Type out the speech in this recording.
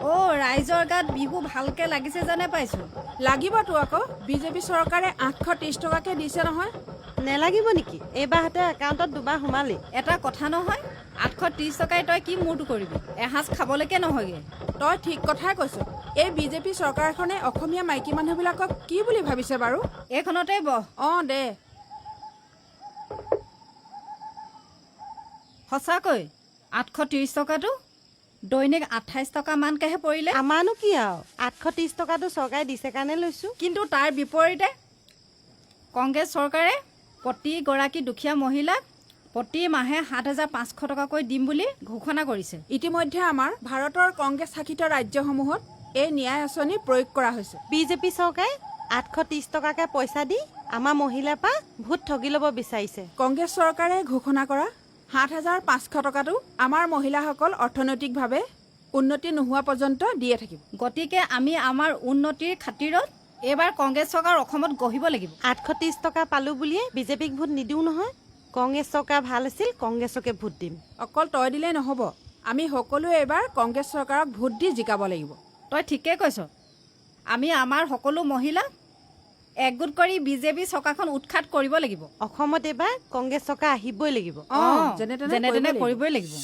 ৰাইজৰ গাত বিহু ভালকে লাগিছে যেনে পাইছো। লাগিবতো আকৌ, বিজেপি চৰকাৰে 830 টকাকে দিছে নহয়। নেলাগিব নেকি? এইবাৰতে একাউণ্টত দুবাৰ সোমালি। এটা কথা নহয়, 830 টকাই তই কি মূৰটো কৰিবি? এসাঁজ খাবলৈকে নহয়গে। তই ঠিক কথাই কৈছ। এই বিজেপি চৰকাৰখনে অসমীয়া মাইকী মানুহবিলাকক কি বুলি ভাবিছে বাৰু? এইখনতে বহ। দে। সঁচাকৈ 830 টকাটো দৈনিক 28 টকা মানকেহে পৰিলে। আমাৰনো কি আৰু, 830 টকাটো চৰকাৰে দিছে কাৰণে লৈছো। কিন্তু তাৰ বিপৰীতে কংগ্ৰেছ চৰকাৰে প্ৰতিগৰাকী দুখীয়া মহিলাক প্ৰতি মাহে 7,500 টকাকৈ দিম বুলি ঘোষণা কৰিছে। ইতিমধ্যে আমাৰ ভাৰতৰ কংগ্ৰেছ শাসিত ৰাজ্যসমূহত এই ন্যায় আঁচনি প্ৰয়োগ কৰা হৈছে। বিজেপি চৰকাৰে 830 টকাকে পইচা দি আমাৰ মহিলাৰ পৰা ভোট ঠগি ল'ব বিচাৰিছে। কংগ্ৰেছ চৰকাৰে ঘোষণা কৰা 7,500 টকাটো আমাৰ মহিলাসকল অৰ্থনৈতিকভাৱে উন্নতি নোহোৱা পৰ্যন্ত দিয়ে থাকিব। গতিকে আমি আমাৰ উন্নতিৰ খাতিৰত এইবাৰ কংগ্ৰেছ চৰকাৰ অসমত গঢ়িব লাগিব। 830 টকা পালো বুলিয়ে বিজেপিক ভোট নিদিওঁ নহয়। কংগ্ৰেছ চৰকাৰ ভাল আছিল, কংগ্ৰেছকে ভোট দিম। অকল তই দিলেই নহ'ব, আমি সকলোৱে এইবাৰ কংগ্ৰেছ চৰকাৰক ভোট দি জিকাব লাগিব। তই ঠিকেই কৈছ। আমি আমাৰ সকলো মহিলাক একগোট কৰি বিজেপি চৰকাৰখন উৎখাত কৰিব লাগিব। অসমত এইবাৰ কংগ্ৰেছ চৰকাৰ আহিবই লাগিব। যেনে তেনে কৰিবই লাগিব।